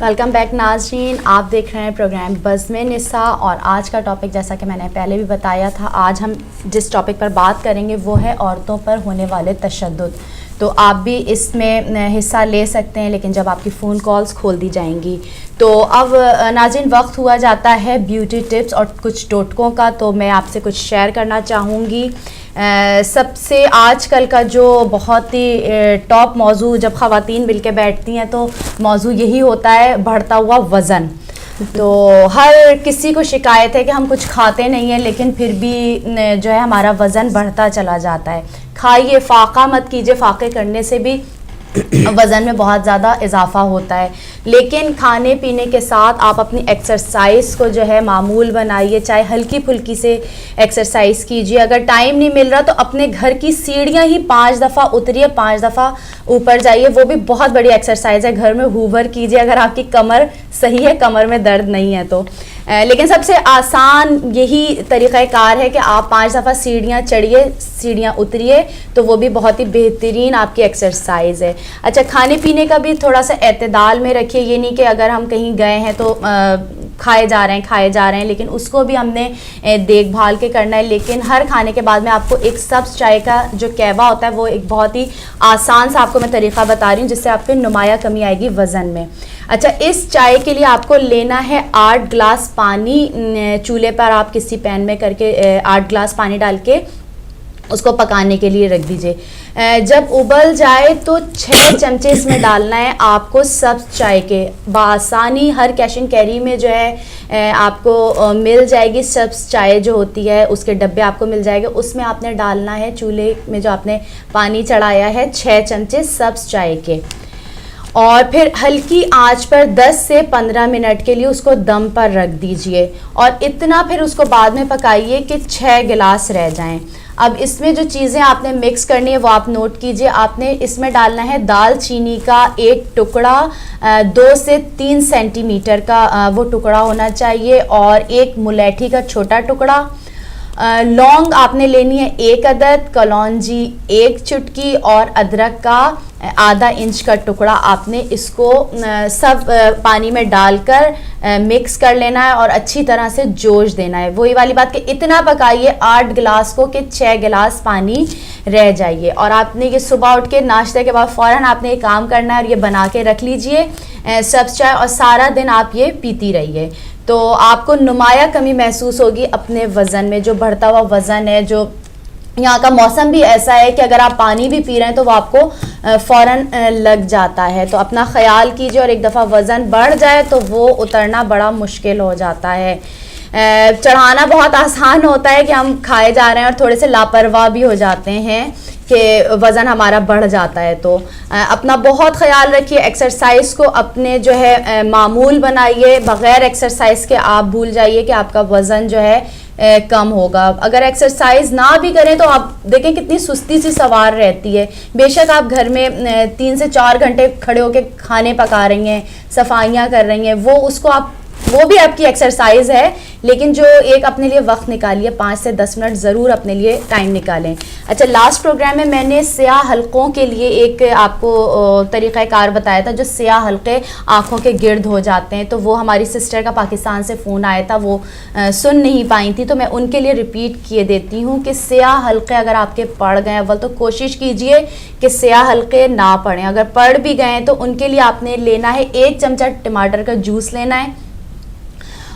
Welcome back ناظرین، آپ دیکھ رہے ہیں پروگرام بزم نساء، اور آج کا ٹاپک جیسا کہ میں نے پہلے بھی بتایا تھا، آج ہم جس ٹاپک پر بات کریں گے وہ ہے عورتوں پر ہونے والے تشدد. تو آپ بھی اس میں حصہ لے سکتے ہیں، لیکن جب آپ کی فون کالز کھول دی جائیں گی. تو اب ناظرین وقت ہوا جاتا ہے بیوٹی ٹپس اور کچھ ٹوٹکوں کا، تو میں آپ سے کچھ شیئر کرنا چاہوں گی. سب سے آج کل کا جو بہت ہی ٹاپ موضوع جب خواتین مل کے بیٹھتی ہیں تو موضوع یہی ہوتا ہے بڑھتا ہوا وزن. تو ہر کسی کو شکایت ہے کہ ہم کچھ کھاتے نہیں ہیں لیکن پھر بھی جو ہے ہمارا وزن بڑھتا چلا جاتا ہے. کھائیے، فاقہ مت کیجیے، فاقے کرنے سے بھی وزن میں بہت زیادہ اضافہ ہوتا ہے. لیکن کھانے پینے کے ساتھ آپ اپنی ایکسرسائز کو جو ہے معمول بنائیے، چاہے ہلکی پھلکی سے ایکسرسائز کیجیے. اگر ٹائم نہیں مل رہا تو اپنے گھر کی سیڑھیاں ہی 5 دفعہ اتریے، 5 دفعہ اوپر جائیے، وہ بھی بہت بڑی ایکسرسائز ہے. گھر میں ہوور کیجیے اگر آپ کی کمر صحیح ہے، کمر میں درد نہیں ہے تو. لیکن سب سے آسان یہی طریقہ کار ہے کہ آپ 5 دفعہ سیڑھیاں چڑھیے، سیڑھیاں اتریے، تو وہ بھی بہت ہی بہترین آپ کی ایکسرسائز ہے. اچھا، کھانے پینے کا بھی تھوڑا سا اعتدال میں رکھیے. یہ نہیں کہ اگر ہم کہیں گئے ہیں تو کھائے جا رہے ہیں، لیکن اس کو بھی ہم نے دیکھ بھال کے کرنا ہے. لیکن ہر کھانے کے بعد میں آپ کو ایک سبز چائے کا جو کہوا ہوتا ہے وہ ایک بہت ہی آسان سا آپ کو میں طریقہ بتا رہی ہوں، جس سے آپ کو نمایاں کمی آئے گی وزن میں. اچھا، اس چائے کے لیے آپ کو لینا ہے 8 گلاس پانی. چولہے پر آپ کسی پین میں کر کے 8 گلاس پانی ڈال کے اس کو پکانے کے لیے رکھ دیجئے. جب ابل جائے تو 6 چمچے اس میں ڈالنا ہے آپ کو سبز چائے کے. بآسانی ہر کیش اینڈ کیری میں جو ہے آپ کو مل جائے گی سبز چائے جو ہوتی ہے، اس کے ڈبے آپ کو مل جائے گا. اس میں آپ نے ڈالنا ہے چولہے میں جو آپ نے پانی چڑھایا ہے 6 چمچے سبز چائے کے، اور پھر ہلکی آنچ پر 10 سے 15 منٹ کے لیے اس کو دم پر رکھ دیجئے. اور اتنا پھر اس کو بعد میں پکائیے کہ 6 گلاس رہ جائیں. اب اس میں جو چیزیں آپ نے مکس کرنی ہے وہ آپ نوٹ کیجئے. آپ نے اس میں ڈالنا ہے دال چینی کا ایک ٹکڑا، 2 سے 3 سینٹی میٹر کا وہ ٹکڑا ہونا چاہیے، اور ایک ملیٹھی کا چھوٹا ٹکڑا. لونگ آپ نے لینی ہے 1 عدد، کلونجی 1 چٹکی، اور ادرک کا آدھا انچ کا ٹکڑا. آپ نے اس کو سب پانی میں ڈال کر مکس کر لینا ہے اور اچھی طرح سے جوش دینا ہے. وہی والی بات کہ اتنا پکائیے 8 گلاس کو کہ 6 گلاس پانی رہ جائیے. اور آپ نے یہ صبح اٹھ کے ناشتے کے بعد فوراً آپ نے یہ کام کرنا ہے اور یہ بنا کے رکھ لیجئے سبز چائے، اور سارا دن آپ یہ پیتی رہیے. تو آپ کو نمایاں کمی محسوس ہوگی اپنے وزن میں. جو بڑھتا ہوا وزن ہے، جو یہاں کا موسم بھی ایسا ہے کہ اگر آپ پانی بھی پی رہے ہیں تو وہ آپ کو فوراً لگ جاتا ہے. تو اپنا خیال کیجیے، اور ایک دفعہ وزن بڑھ جائے تو وہ اترنا بڑا مشکل ہو جاتا ہے. چڑھانا بہت آسان ہوتا ہے کہ ہم کھائے جا رہے ہیں اور تھوڑے سے لاپرواہ بھی ہو جاتے ہیں کہ وزن ہمارا بڑھ جاتا ہے. تو اپنا بہت خیال رکھیے. ایکسرسائز کو اپنے جو ہے معمول بنائیے. بغیر ایکسرسائز کے آپ بھول جائیے کہ آپ کا وزن جو ہے کم ہوگا. اگر ایکسرسائز نہ بھی کریں تو آپ دیکھیں کتنی سستی سی سوار رہتی ہے. بے شک آپ گھر میں 3 سے 4 گھنٹے کھڑے ہو کے کھانے پکا رہی ہیں، صفائیاں کر رہی ہیں، وہ بھی آپ کی ایکسرسائز ہے. لیکن جو ایک اپنے لیے وقت نکالیے، 5 سے 10 منٹ ضرور اپنے لیے ٹائم نکالیں. اچھا، لاسٹ پروگرام میں میں نے سیاہ حلقوں کے لیے ایک آپ کو طریقہ کار بتایا تھا. جو سیاہ حلقے آنکھوں کے گرد ہو جاتے ہیں، تو وہ ہماری سسٹر کا پاکستان سے فون آیا تھا، وہ سن نہیں پائی تھی، تو میں ان کے لیے ریپیٹ کیے دیتی ہوں کہ سیاہ حلقے اگر آپ کے پڑ گئے، اول تو کوشش کیجئے کہ سیاہ حلقے نہ پڑیں. اگر پڑ بھی گئے تو ان کے لیے آپ نے لینا ہے 1 چمچہ ٹماٹر کا جوس لینا ہے،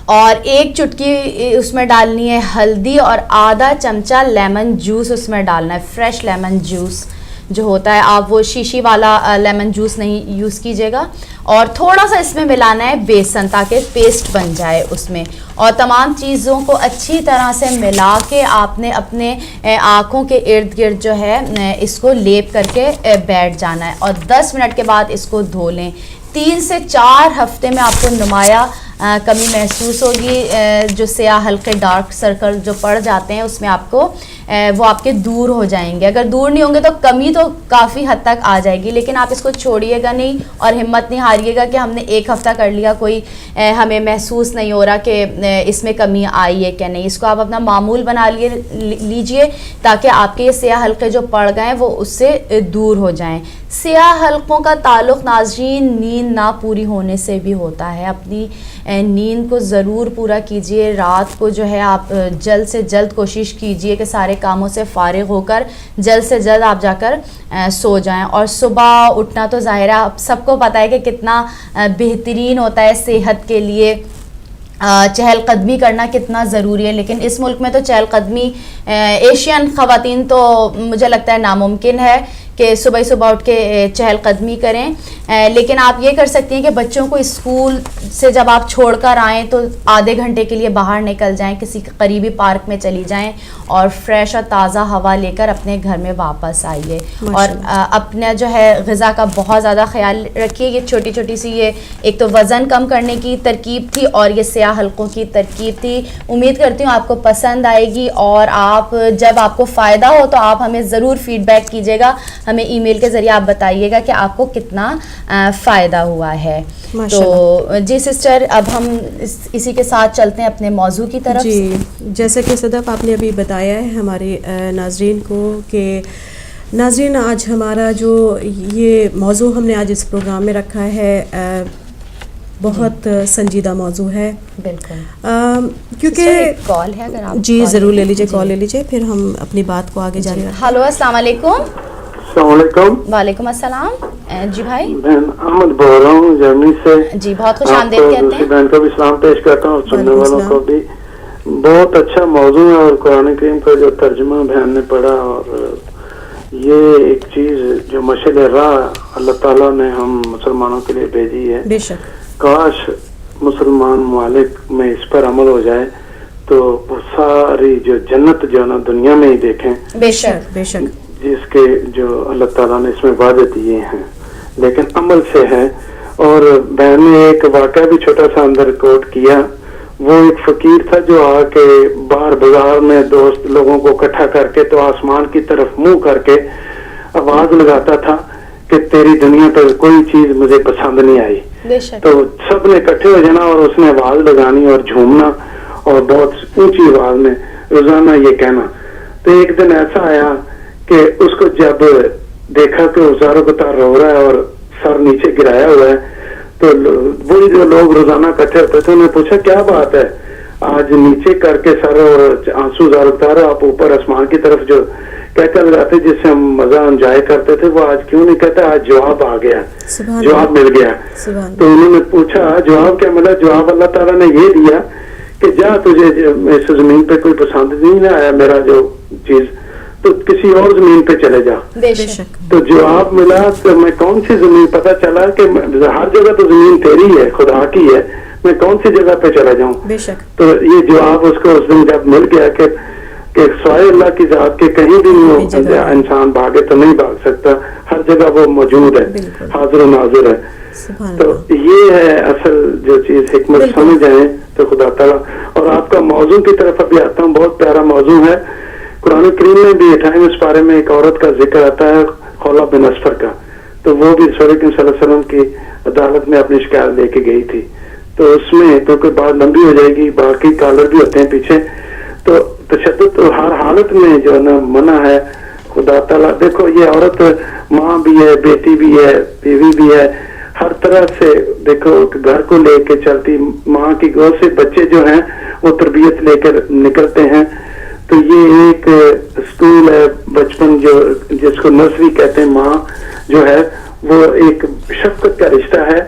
اور 1 چٹکی اس میں ڈالنی ہے ہلدی، اور آدھا چمچہ لیمن جوس اس میں ڈالنا ہے. فریش لیمن جوس جو ہوتا ہے، آپ وہ شیشی والا لیمن جوس نہیں یوز کیجیے گا. اور تھوڑا سا اس میں ملانا ہے بیسن تاکہ پیسٹ بن جائے اس میں. اور تمام چیزوں کو اچھی طرح سے ملا کے آپ نے اپنے آنکھوں کے ارد گرد جو ہے اس کو لیپ کر کے بیٹھ جانا ہے، اور 10 منٹ کے بعد اس کو دھو لیں. 3 سے 4 ہفتے میں آپ کو نمایاں کمی محسوس ہوگی. جو سیاہ حلقے ڈارک سرکل جو پڑ جاتے ہیں اس میں آپ کو وہ آپ کے دور ہو جائیں گے. اگر دور نہیں ہوں گے تو کمی تو کافی حد تک آ جائے گی, لیکن آپ اس کو چھوڑیے گا نہیں اور ہمت نہیں ہاریے گا کہ ہم نے ایک ہفتہ کر لیا, کوئی ہمیں محسوس نہیں ہو رہا کہ اس میں کمی آئی ہے کہ نہیں. اس کو آپ اپنا معمول بنا لیجئے تاکہ آپ کے یہ سیاہ حلقے جو پڑ گئے ہیں وہ اس سے دور ہو جائیں. سیاہ حلقوں کا تعلق ناظرین نیند نہ پوری ہونے سے بھی ہوتا ہے. اپنی نیند کو ضرور پورا کیجئے. رات کو جو ہے آپ جلد سے جلد کوشش کیجئے کہ سارے کاموں سے فارغ ہو کر جلد سے جلد آپ جا کر سو جائیں. اور صبح اٹھنا تو ظاہر ہے آپ سب کو پتہ ہے کہ کتنا بہترین ہوتا ہے صحت کے لیے, چہل قدمی کرنا کتنا ضروری ہے. لیکن اس ملک میں تو چہل قدمی ایشین خواتین تو مجھے لگتا ہے ناممکن ہے کہ صبح صبح اٹھ کے چہل قدمی کریں. لیکن آپ یہ کر سکتی ہیں کہ بچوں کو اسکول سے جب آپ چھوڑ کر آئیں تو آدھے گھنٹے کے لیے باہر نکل جائیں, کسی قریبی پارک میں چلی جائیں اور فریش اور تازہ ہوا لے کر اپنے گھر میں واپس آئیے. اور اپنا جو ہے غذا کا بہت زیادہ خیال رکھیے. یہ چھوٹی چھوٹی سی یہ ایک تو وزن کم کرنے کی ترکیب تھی اور یہ سیاہ حلقوں کی ترکیب تھی. امید کرتی ہوں آپ کو پسند آئے گی, اور آپ جب آپ کو فائدہ ہو تو آپ ہمیں ضرور فیڈ بیک کیجیے گا. ہمیں ای میل کے ذریعے آپ بتائیے گا کہ آپ کو کتنا فائدہ ہوا ہے. تو جی سسٹر, اب ہم اسی کے ساتھ چلتے ہیں اپنے موضوع کی طرف. جی, جیسے کہ صدف آپ نے ابھی بتایا ہے ہمارے ناظرین کو کہ ناظرین آج ہمارا جو یہ موضوع ہم نے آج اس پروگرام میں رکھا ہے بہت سنجیدہ موضوع ہے. بالکل, کیونکہ کال ہے اگر آپ جی ضرور لے لیجیے, کال لے لیجیے, پھر ہم اپنی بات کو آگے جاری رکھیں. ہلو, السلام علیکم. السلام علیکم. وعلیکم السلام. جی بھائی, میں احمد بول رہا ہوں جرمنی سے. جی بہت خوش آمدید کہتے ہیں. بہن کو بھی سلام پیش کرتا ہوں اور سننے والوں کو بھی. بہت اچھا موضوع ہے اور قرآن کریم کا جو ترجمہ بہن نے پڑھا, اور یہ ایک چیز جو مشعل راہ اللہ تعالیٰ نے ہم مسلمانوں کے لیے بھیجی ہے. بے شک, کاش مسلمان ممالک میں اس پر عمل ہو جائے تو وہ ساری جو جنت جو نا دنیا میں ہی دیکھیں. بے شک, بے شک, جس کے جو اللہ تعالیٰ نے اس میں وعدے دیے ہیں, لیکن عمل سے ہے. اور بہن نے ایک واقعہ بھی چھوٹا سا اندر کوٹ کیا. وہ ایک فقیر تھا جو آ کے باہر بازار میں دوست لوگوں کو اکٹھا کر کے تو آسمان کی طرف منہ کر کے آواز لگاتا تھا کہ تیری دنیا پر کوئی چیز مجھے پسند نہیں آئی. تو سب نے اکٹھے ہو جانا اور اس نے آواز لگانی اور جھومنا اور بہت اونچی آواز میں روزانہ یہ کہنا. تو ایک دن ایسا آیا کہ اس کو جب دیکھا کہ ہزاروں قطار رو رہا ہے اور سر نیچے گرایا ہوا ہے, تو وہی جو لوگ روزانہ اکٹھے ہوتے تھے انہوں نے پوچھا کیا بات ہے, آج نیچے کر کے سر اور آنسو ہزاروں قطار, آپ اوپر آسمان کی طرف جو کہہ کر لگاتے جس سے ہم مزہ انجوائے کرتے تھے وہ آج کیوں نہیں کہتے, آج جواب آ گیا, جواب مل گیا. تو انہوں نے پوچھا جواب کیا ملا. جواب اللہ تعالیٰ نے یہ دیا کہ جا تجھے اس زمین پہ کوئی پسند نہیں آیا میرا جو چیز, تو کسی اور زمین پہ چلے جا. تو جواب ملا تو میں کون سی زمین, پتا چلا کہ ہر جگہ تو زمین تیری ہے, خدا کی ہے, میں کون سی جگہ پہ چلا جاؤں. تو یہ جواب اس کو اس دن جب مل گیا کہ سوائے اللہ کی ذات کے کہیں بھی انسان بھاگے تو نہیں بھاگ سکتا, ہر جگہ وہ موجود ہے, حاضر و ناظر ہے. تو یہ ہے اصل جو چیز, حکمت سمجھ جائیں تو خدا تعالیٰ. اور آپ کا موضوع کی طرف ابھی آتا ہوں, بہت پیارا موضوع ہے. قرآن کریم میں بھی 28 پارے میں ایک عورت کا ذکر آتا ہے خولہ بن اسفر کا. تو وہ بھی رسول کریم صلی اللہ علیہ وسلم کی عدالت میں اپنی شکایت لے کے گئی تھی. تو اس میں کیونکہ بات لمبی ہو جائے گی, باقی کالر بھی ہوتے ہیں پیچھے, تو تشدد تو ہر حالت میں جو ہے نا منع ہے. خدا تعالیٰ دیکھو یہ عورت ماں بھی ہے, بیٹی بھی ہے, بیوی بھی ہے, ہر طرح سے دیکھو گھر کو لے کے چلتی, ماں کی گود سے بچے جو ہیں وہ تربیت لے کر نکلتے ہیں. تو یہ ایک اسکول ہے بچپن جو جس کو نرسری کہتے ہیں. ماں جو ہے وہ ایک شفقت کا رشتہ ہے.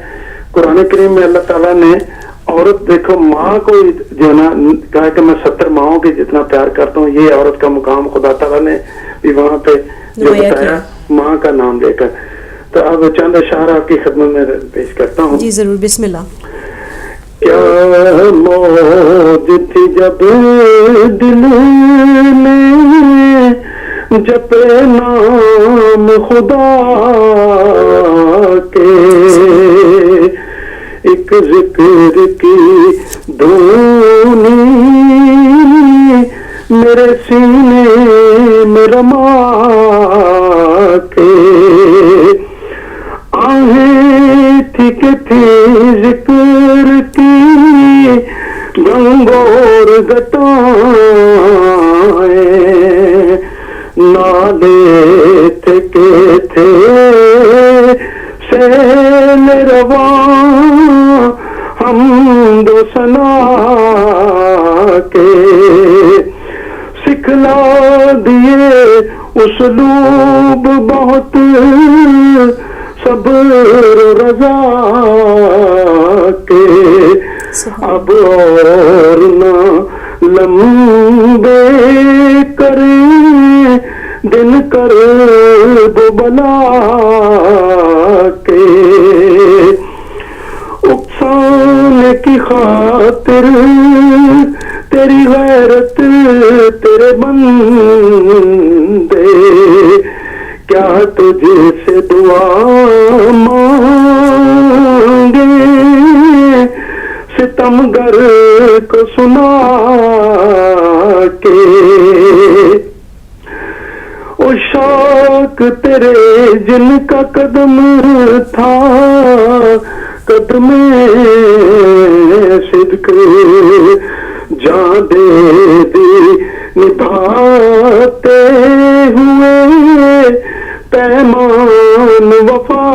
قرآن کریم میں اللہ تعالیٰ نے عورت دیکھو ماں کو جو نا کہا کہ میں 70 ماؤں کے جتنا پیار کرتا ہوں, یہ عورت کا مقام خدا تعالیٰ نے بھی وہاں پہ جو بتایا ماں کا نام لے کر. تو اب چند اشعار آپ کی خدمت میں پیش کرتا ہوں. جی ضرور, بسم اللہ. کیا موج تھی جب دل میں جپے نام خدا کے, ایک ذکر کی دھونی میرے سینے میں رما کے آہیں تھی کہ تھی ذکر کی گنگور گٹائیں نالے تھے کہ تھے سیل رواں حمد و ثنا کے سکھلا دیے اسلوب بہت صبر رضا کے اب اور نہ لمبے کریں دن کرب بلا کے اکسانے کی خاطر تیری غیرت تیرے بندے کیا تجھ سے دعا مانگے ستمگر کو سنا کے او شوق تیرے جن کا قدم تھا قدم صدق جان دے دی نبھاتے ہوئے پیمان وفا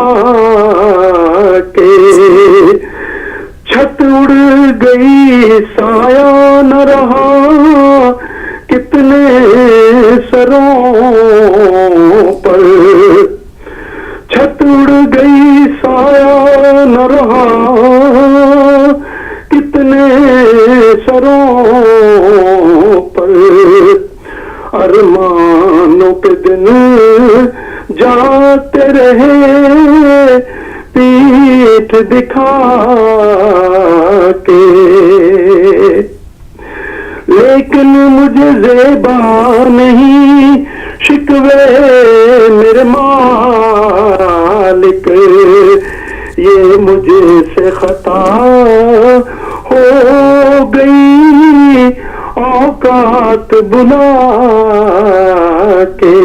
کے چھت اڑ گئی سایہ نہ رہا کتنے سروں پر چھت اڑ گئی سایہ نہ رہا کتنے سروں پر ارمانوں کے دن جاتے رہے پیٹھ دکھا کے لیکن مجھے زیبا نہیں شکوے میرے مالک یہ مجھے سے خطا ہو گئی اوقات بنا کے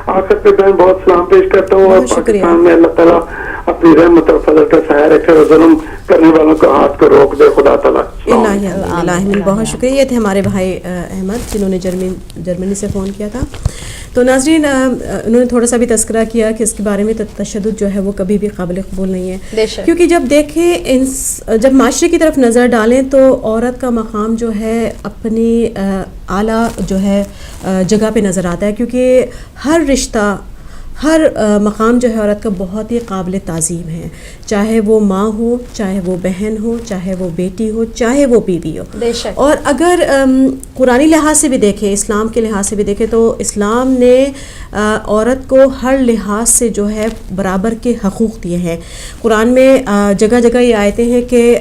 آخر پہ میں بہت سلام پیش کرتا ہوں اور پاکستان میں اللہ تعالیٰ اپنی رحمت اور فضل کا سایہ رکھے اور ظلم کرنے والوں کے ہاتھ کو روک دے خدا تعالیٰ. بہت شکریہ. یہ تھے ہمارے بھائی احمد جنہوں نے جرمنی سے فون کیا تھا. تو ناظرین انہوں نے تھوڑا سا بھی تذکرہ کیا کہ اس کے بارے میں تشدد جو ہے وہ کبھی بھی قابل قبول نہیں ہے, کیونکہ جب دیکھیں جب معاشرے کی طرف نظر ڈالیں تو عورت کا مقام جو ہے اپنی اعلیٰ جو ہے جگہ پہ نظر آتا ہے, کیونکہ ہر رشتہ ہر مقام جو ہے عورت کا بہت ہی قابل تعظیم ہے, چاہے وہ ماں ہو, چاہے وہ بہن ہو, چاہے وہ بیٹی ہو, چاہے وہ بیوی ہو. اور اگر قرآنی لحاظ سے بھی دیکھیں, اسلام کے لحاظ سے بھی دیکھیں تو اسلام نے عورت کو ہر لحاظ سے جو ہے برابر کے حقوق دیے ہیں. قرآن میں جگہ جگہ یہ آیتیں ہیں کہ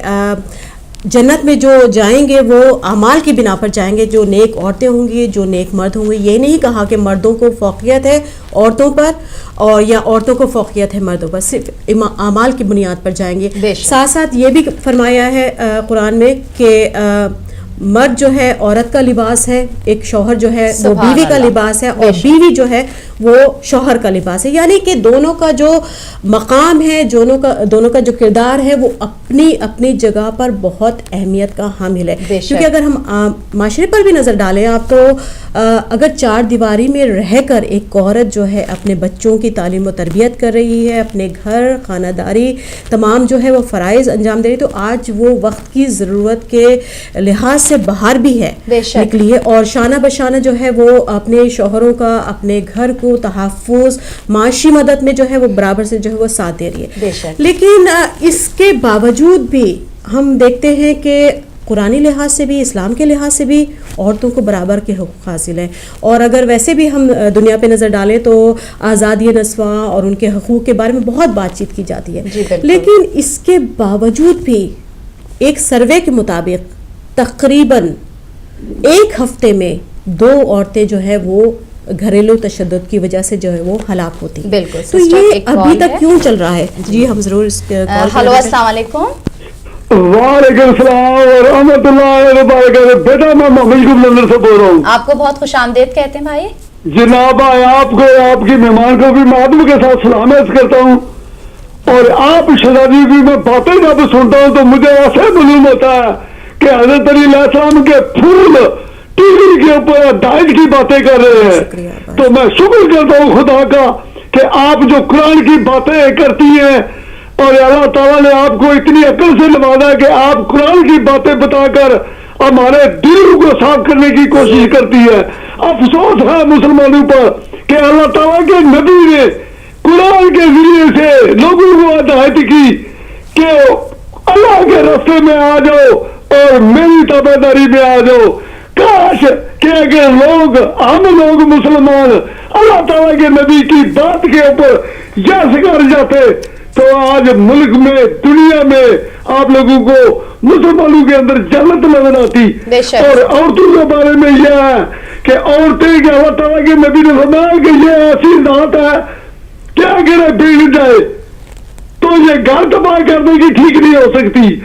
جنت میں جو جائیں گے وہ اعمال کی بنا پر جائیں گے, جو نیک عورتیں ہوں گی, جو نیک مرد ہوں گے. یہ نہیں کہا کہ مردوں کو فوقیت ہے عورتوں پر اور یا عورتوں کو فوقیت ہے مردوں پر, صرف اعمال کی بنیاد پر جائیں گے. ساتھ ساتھ یہ بھی فرمایا ہے قرآن میں کہ مرد جو ہے عورت کا لباس ہے, ایک شوہر جو ہے وہ بیوی کا لباس ہے, اور بیوی جو ہے وہ شوہر کا لباس ہے. یعنی کہ دونوں کا جو مقام ہے, دونوں کا جو کردار ہے وہ اپنی اپنی جگہ پر بہت اہمیت کا حامل ہے. کیونکہ اگر ہم معاشرے پر بھی نظر ڈالیں آپ, تو اگر چار دیواری میں رہ کر ایک عورت جو ہے اپنے بچوں کی تعلیم و تربیت کر رہی ہے, اپنے گھر خانہ داری تمام جو ہے وہ فرائض انجام دے رہی, تو آج وہ وقت کی ضرورت کے لحاظ سے باہر بھی ہے نکلی ہے, اور شانہ بشانہ جو ہے وہ اپنے شوہروں کا, اپنے گھر کو تحفظ, معاشی مدد میں جو ہے وہ برابر سے جو ہے وہ ساتھ دے رہی ہے. لیکن اس کے باوجود بھی ہم دیکھتے ہیں کہ قرآنی لحاظ سے بھی, اسلام کے لحاظ سے بھی عورتوں کو برابر کے حقوق حاصل ہیں. اور اگر ویسے بھی ہم دنیا پہ نظر ڈالیں تو آزادی نسواں اور ان کے حقوق کے بارے میں بہت بات چیت کی جاتی ہے. لیکن اس کے باوجود بھی ایک سروے کے مطابق تقریباً ایک ہفتے میں 2 عورتیں جو ہے وہ گھریلو تشدد کی وجہ سے جو ہے وہ ہلاک ہوتی ہیں. بالکل. تو یہ ابھی تک کیوں چل رہا ہے؟ جی ہم ضرور اس کے. ہلو السلام علیکم. وعلیکم السلام ورحمۃ اللہ وبرکاتہ. بیٹا میں محمد گلندر سے بول رہا ہوں. آپ کو بہت خوش آمدید کہتے ہیں بھائی. جناب آپ کو, آپ کی مہمان کو بھی میں ادب کے ساتھ سلام عرض کرتا ہوں. اور آپ شہزادی کی میں باتیں جب سنتا ہوں تو مجھے ایسے معلوم ہوتا ہے کہ حضرت علی علیہ السلام کے پھول ٹی وی کے اوپر ڈائٹ کی باتیں کر رہے ہیں. تو میں شکر کرتا ہوں خدا کا کہ آپ جو قرآن کی باتیں کرتی ہیں اور اللہ تعالیٰ نے آپ کو اتنی عقل سے نوازا کہ آپ قرآن کی باتیں بتا کر ہمارے دل کو صاف کرنے کی کوشش کرتی ہے. افسوس ہے مسلمانوں پر کہ اللہ تعالیٰ کے نبی نے قرآن کے ذریعے سے لوگوں کو ہدایت کی کہ اللہ کے راستے میں آ جاؤ اور میری تابعداری میں آ جاؤ. کاش کہ اگر ہم لوگ مسلمان اللہ تعالیٰ کے نبی کی بات کے اوپر یس کر جاتے تو آج ملک میں, دنیا میں آپ لوگوں کو مسلمانوں کے اندر جنت نظر آتی. اور عورتوں کے بارے میں یہ ہے کہ عورتیں کہ اللہ تعالیٰ کے نبی نے فرمایا کہ یہ ایسی ذات ہے کہ اگر بگڑ جائے تو یہ گھر تباہ کرنے کی ٹھیک نہیں ہو سکتی.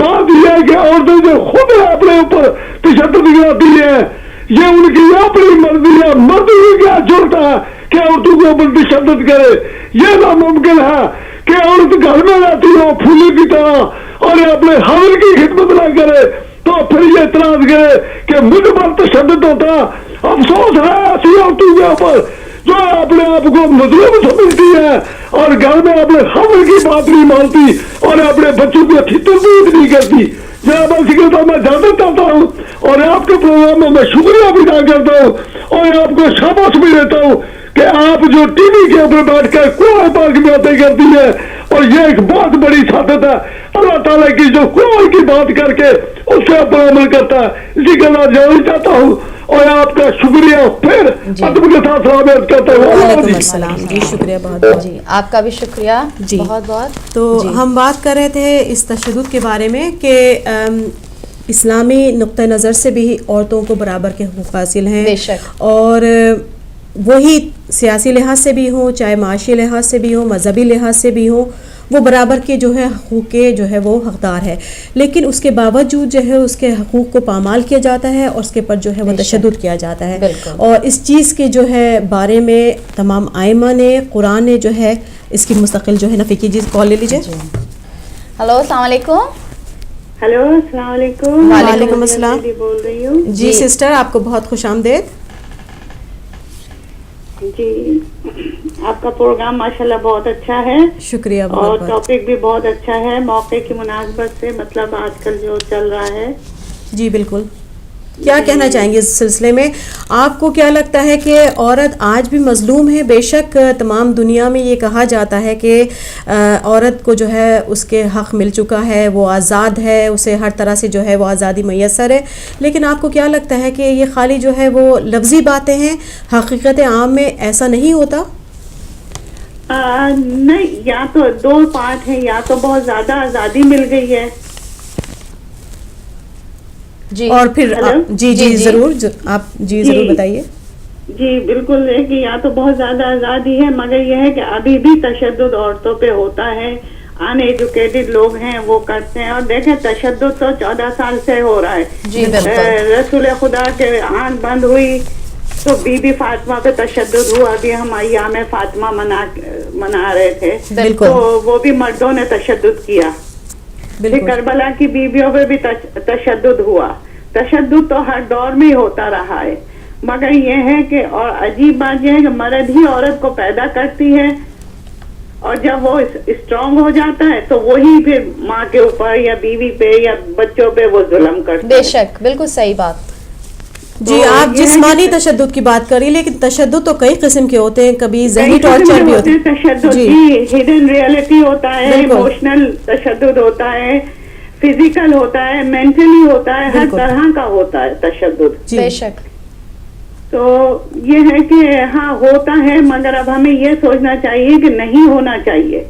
بات یہ ہے کہ عورتیں جو خود اپنے اوپر تشدد کرتی ہیں یہ ان کی اپنی مرضی ہے. مرد ہی کیا جرت ہے کہ عورتوں کے اوپر تشدد کرے. یہ ناممکن ہے کہ عورت گھر میں رہتی ہو پھولی کی طرح اور اپنے حمل کی خدمت نہ کرے تو پھر یہ اعتراض کرے کہ مجھ پر تشدد ہوتا. افسوس ہے ایسی عورتوں کے اوپر جو اپنے آپ کو مظلوم سمجھتی ہے اور گھر میں اپنے حمل کی بات نہیں مانتی اور اپنے بچوں کو اچھی تربیت نہیں کرتی. جناب سکریٹری میں جانا چاہتا ہوں اور آپ کے پروگرام میں میں شکریہ بھی ادا کرتا ہوں اور آپ کو شاباش بھی دیتا ہوں کہ آپ جو ٹی وی کے اوپر بیٹھ کر قرآن پاک کی باتیں کرتی ہے اور یہ ایک بہت بڑی سعادت ہے اللہ تعالیٰ کی جو قرآن کی بات کر کے اس کے اوپر عمل کرتا ہے. اسی کے ساتھ جاننا چاہتا ہوں اور آپ کا شکریہ پھر ادب کے ساتھ سلام کرتا ہوں. وعلیکم السلام. جی شکریہ بہت بہت. جی آپ کا بھی شکریہ جی بہت بہت. تو ہم بات کر رہے تھے اس تشدد کے بارے میں کہ اسلامی نقطہ نظر سے بھی عورتوں کو برابر کے حقوق حاصل ہیں. بے شک. اور وہی سیاسی لحاظ سے بھی ہوں, چاہے معاشی لحاظ سے بھی ہوں, مذہبی لحاظ سے بھی ہوں, وہ برابر کے جو ہے حقوق کے جو ہے وہ حقدار ہے. لیکن اس کے باوجود جو ہے اس کے حقوق کو پامال کیا جاتا ہے اور اس کے پر جو ہے وہ تشدد کیا جاتا ہے. اور اس چیز کے جو ہے بارے میں تمام ائمہ نے, قرآن نے جو ہے اس کی مستقل جو ہے نفی کی. جی کال لے لیجیے. ہلو السلام علیکم. ہلو السلام علیکم. وعلیکم السلام. بول رہی ہوں. جی سسٹر آپ کو بہت خوش آمدید. جی آپ کا پروگرام ماشاءاللہ بہت اچھا ہے. شکریہ. اور ٹاپک بھی بہت اچھا ہے موقع کی مناسبت سے, مطلب آج کل جو چل رہا ہے. جی بالکل. کیا کہنا چاہیں گے اس سلسلے میں؟ آپ کو کیا لگتا ہے کہ عورت آج بھی مظلوم ہے؟ بے شک تمام دنیا میں یہ کہا جاتا ہے کہ عورت کو جو ہے اس کے حق مل چکا ہے, وہ آزاد ہے, اسے ہر طرح سے جو ہے وہ آزادی میسر ہے. لیکن آپ کو کیا لگتا ہے کہ یہ خالی جو ہے وہ لفظی باتیں ہیں, حقیقت عام میں ایسا نہیں ہوتا؟ نہیں, یا تو دو پارٹ ہے, یا تو بہت زیادہ آزادی مل گئی ہے. جی اور پھر جی ضرور آپ ضرور بتائیے. جی بالکل ہے کہ یا تو بہت زیادہ آزادی ہے, مگر یہ ہے کہ ابھی بھی تشدد عورتوں پہ ہوتا ہے. ان ایجوکیٹڈ لوگ ہیں وہ کرتے ہیں. اور دیکھیں تشدد تو 14 سال سے ہو رہا ہے. جی بالکل. رسول خدا کے آنکھ بند ہوئی تو بی بی فاطمہ پہ تشدد ہوا. ابھی ہم ایام فاطمہ منا رہے تھے, تو وہ بھی مردوں نے تشدد کیا. کربلا کی بیویوں پہ بھی تشدد ہوا. تشدد تو ہر دور میں ہوتا رہا ہے, مگر یہ ہے کہ اور عجیب بات یہ ہے کہ مرد ہی عورت کو پیدا کرتی ہے اور جب وہ اسٹرانگ ہو جاتا ہے تو وہی پھر ماں کے اوپر یا بیوی پہ یا بچوں پہ وہ ظلم کرتا ہے. بے شک بالکل صحیح بات. جی آپ جسمانی تشدد کی بات کری, لیکن تشدد تو کئی قسم کے ہوتے ہیں. کبھی ذہنی ٹارچر بھی ہوتے ہیں. تشدد جی ہڈن ریئلٹی ہوتا ہے, ایموشنل تشدد ہوتا ہے, فزیکل ہوتا ہے, مینٹلی ہوتا ہے, ہر طرح کا ہوتا ہے تشدد. بے شک. تو یہ ہے کہ ہاں ہوتا ہے, مگر اب ہمیں یہ سوچنا چاہیے کہ نہیں ہونا چاہیے.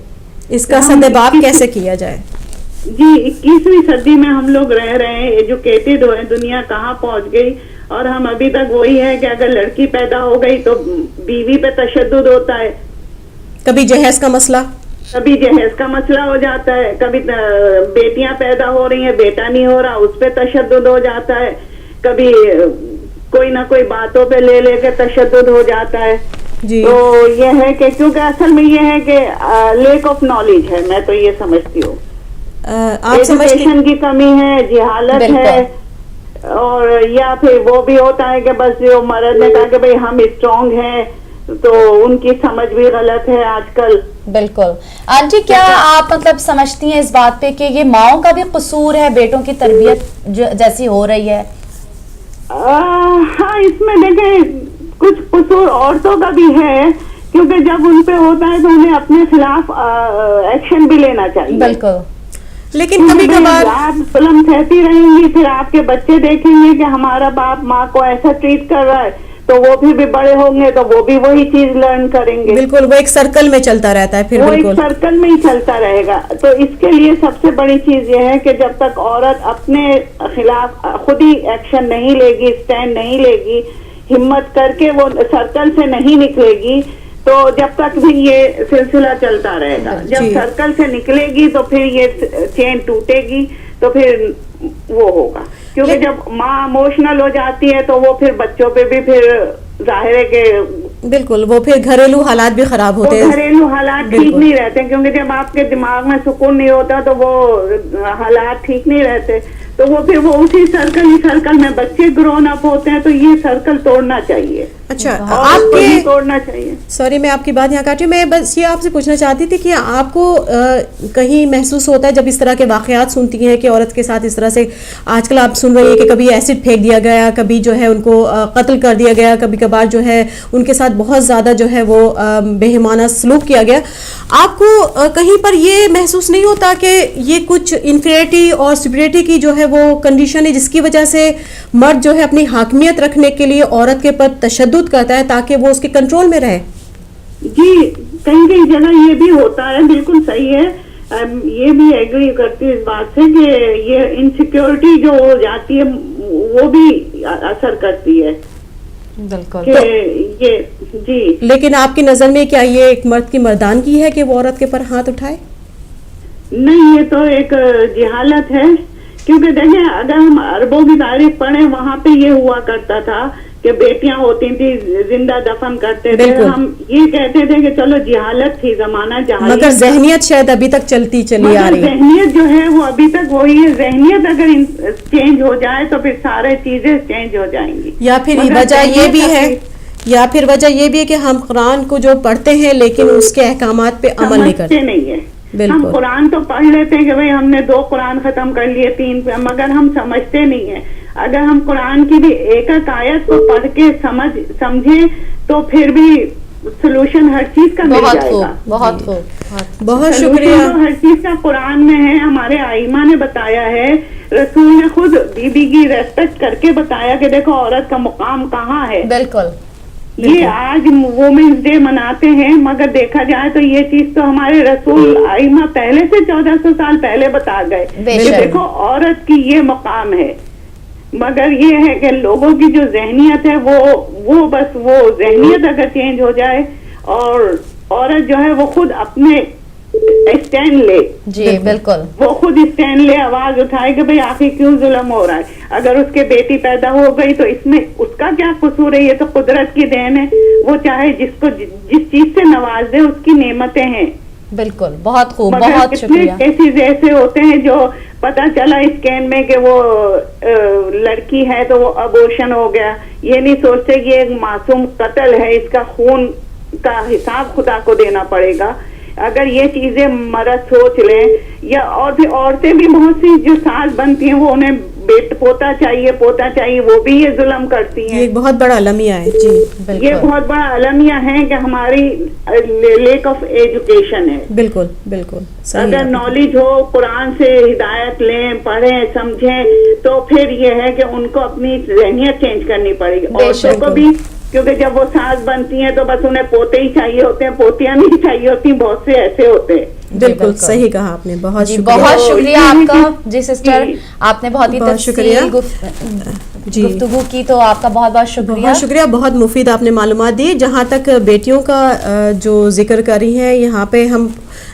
اس کا سدباب کیسے کیا جائے؟ جی 21ویں صدی میں ہم لوگ رہ رہے ہیں, ایجوکیٹڈ ہوئے, دنیا کہاں پہنچ گئی, اور ہم ابھی تک وہی ہے کہ اگر لڑکی پیدا ہو گئی تو بیوی پہ تشدد ہوتا ہے. کبھی جہیز کا مسئلہ, کبھی جہیز کا مسئلہ ہو جاتا ہے, کبھی بیٹیاں پیدا ہو رہی ہیں بیٹا نہیں ہو رہا اس پہ تشدد ہو جاتا ہے, کبھی کوئی نہ کوئی باتوں پہ لے لے کے تشدد ہو جاتا ہے. جی. تو یہ ہے کہ کیونکہ اصل میں یہ ہے کہ لیک آف نالج ہے, میں تو یہ سمجھتی ہوں. ایجوکیشن کی کمی ہے, جہالت ہے, اور یا پھر وہ بھی ہوتا ہے کہ بس جو مرد نے کہا کہ بھئی ہم اسٹرانگ ہیں, تو ان کی سمجھ بھی غلط ہے آج کل. بالکل. آنٹی کیا آپ مطلب سمجھتی ہیں اس بات پہ کہ یہ ماؤں کا بھی قصور ہے بیٹوں کی تربیت جیسی ہو رہی ہے؟ ہاں, اس میں دیکھیں کچھ قصور عورتوں کا بھی ہے, کیونکہ جب ان پہ ہوتا ہے تو انہیں اپنے خلاف ایکشن بھی لینا چاہیے. بالکل. لیکن کبھی کبھار آپ فلم سہتی رہیں گی, پھر آپ کے بچے دیکھیں گے کہ ہمارا باپ ماں کو ایسا ٹریٹ کر رہا ہے, تو وہ بھی بڑے ہوں گے تو وہ بھی وہی چیز لرن کریں گے. بالکل, وہ ایک سرکل میں چلتا رہتا ہے, پھر وہ بالکل ایک سرکل میں ہی چلتا رہے گا. تو اس کے لیے سب سے بڑی چیز یہ ہے کہ جب تک عورت اپنے خلاف خود ہی ایکشن نہیں لے گی, اسٹینڈ نہیں لے گی, ہمت کر کے وہ سرکل سے نہیں نکلے گی, تو جب تک بھی یہ سلسلہ چلتا رہے گا. جب سرکل سے نکلے گی تو پھر یہ چین ٹوٹے گی, تو پھر وہ ہوگا. کیونکہ جب ماں ایموشنل ہو جاتی ہے تو وہ پھر بچوں پہ بھی پھر ظاہر ہے کہ بالکل وہ پھر گھریلو حالات بھی خراب ہوتے ہیں. گھریلو حالات ٹھیک نہیں رہتے, کیونکہ جب آپ کے دماغ میں سکون نہیں ہوتا تو وہ حالات ٹھیک نہیں رہتے, تو وہ پھر وہ اسی سرکل میں بچے گرون اپ ہوتے ہیں. تو یہ سرکل توڑنا چاہیے. اچھا, آپ کو توڑنا چاہیے. سوری میں آپ کی بات یہاں کاٹی, میں بس یہ آپ سے پوچھنا چاہتی تھی کہ آپ کو کہیں محسوس ہوتا ہے جب اس طرح کے واقعات سنتی ہیں کہ عورت کے ساتھ اس طرح سے آج کل آپ سن رہی ہیں کہ کبھی ایسڈ پھینک دیا گیا, کبھی جو ہے ان کو قتل کر دیا گیا, کبھی کبھار جو ہے ان کے ساتھ بہت زیادہ جو ہے وہ بےایمانہ سلوک کیا گیا, آپ کو کہیں پر یہ محسوس نہیں ہوتا کہ یہ کچھ انفیریٹی اور سپیریٹی کی جو ہے وہ کنڈیشن ہے جس کی وجہ سے مرد جو ہے اپنی حاکمیت رکھنے کے لیے عورت کے پر تشدد کرتا ہے تاکہ وہ اس کے کنٹرول میں رہے؟ جی, کہیں کہیں جگہ یہ بھی ہوتا ہے, بالکل صحیح ہے. یہ بھی ایگری کرتی ہوں اس بات سے کہ یہ انسیکیورٹی جو ہو جاتی ہے وہ بھی اثر کرتی ہے. بالکل. یہ جی, لیکن آپ کی نظر میں کیا یہ ایک مرد کی مردانگی ہے کہ وہ عورت کے پر ہاتھ اٹھائے؟ نہیں, یہ تو ایک جہالت ہے. کیونکہ دیکھیں اگر ہم عربوں کی تاریخ پڑھیں وہاں پہ یہ ہوا کرتا تھا کہ بیٹیاں ہوتی تھی زندہ دفن کرتے تھے. ہم یہ کہتے تھے کہ چلو جہالت تھی, زمانہ جہالت, مگر ذہنیت شاید ابھی تک چلتی چلی آ رہی ہے. ذہنیت جو ہے وہ ابھی تک وہی ہے. ذہنیت اگر چینج ہو جائے تو پھر سارے چیزیں چینج ہو جائیں گی. یا پھر وجہ یہ بھی ہے کہ ہم قرآن کو جو پڑھتے ہیں لیکن اس کے احکامات پہ عمل نہیں کرتے. نہیں ہے. ہم قرآن تو پڑھ لیتے ہیں کہ بھئی ہم نے 2 قرآن ختم کر لیے, 3, مگر ہم سمجھتے نہیں ہیں. اگر ہم قرآن کی بھی ایک آیت کو پڑھ کے سمجھیں تو پھر بھی سلوشن ہر چیز کا مل جائے گا. بہت خوب, بہت شکریہ. ہر چیز کا قرآن میں ہے, ہمارے آئمہ نے بتایا ہے, رسول نے خود بی بی کی ریسپیکٹ کر کے بتایا کہ دیکھو عورت کا مقام کہاں ہے. بالکل. یہ آج وومنس ڈے مناتے ہیں, مگر دیکھا جائے تو یہ چیز تو ہمارے رسول آئمہ پہلے سے 1400 سال پہلے بتا گئے کہ دیکھو عورت کی یہ مقام ہے. مگر یہ ہے کہ لوگوں کی جو ذہنیت ہے وہ بس وہ ذہنیت اگر چینج ہو جائے اور عورت جو ہے وہ خود اپنے اسٹینڈ لے. جی بالکل, وہ خود اسٹینڈ لے, آواز اٹھائے کہ بھئی آخر کیوں ظلم ہو رہا ہے. اگر اس کے بیٹی پیدا ہو گئی تو اس میں اس کا کیا قصور ہے, یہ تو قدرت کی دین ہے. وہ چاہے جس چیز سے نواز دے, اس کی نعمتیں ہیں. بالکل, بہت خوب, بہت شکریہ. کیسز ایسے ہوتے ہیں جو پتا چلا اسکین میں کہ وہ لڑکی ہے تو وہ ابورشن ہو گیا, یہ نہیں سوچتے کہ ایک معصوم قتل ہے, اس کا خون کا حساب خدا کو دینا پڑے گا. اگر یہ چیزیں مرد سوچ لیں, یا اور بھی عورتیں بھی بہت سی جو ساس بنتی ہیں وہ انہیں پوتا چاہیے, وہ بھی یہ ظلم کرتی ہیں. یہ ایک بہت بڑا المیہ ہے. جی یہ بہت بڑا المیہ ہے کہ ہماری لیک آف ایجوکیشن ہے. بالکل بالکل. اگر نالج ہو, قرآن سے ہدایت لیں, پڑھیں, سمجھیں, تو پھر یہ ہے کہ ان کو اپنی ذہنیت چینج کرنی پڑے گی. عورتوں کو بھی, کیونکہ جب وہ ساس بنتی ہیں تو بس انہیں پوتے ہی چاہیے ہوتے ہیں, پوتیاں نہیں چاہیے ہوتی. بہت سے ایسے ہوتے ہیں. بالکل صحیح کہا آپ نے. بہت شکریہ. بہت شکریہ آپ کا. جی سسٹر, آپ نے بہت ہی شکریہ گفتگو کی, تو آپ کا بہت بہت شکریہ. بہت شکریہ, بہت مفید آپ نے معلومات دی. جہاں تک بیٹیوں کا جو ذکر کر رہی ہیں, یہاں پہ ہم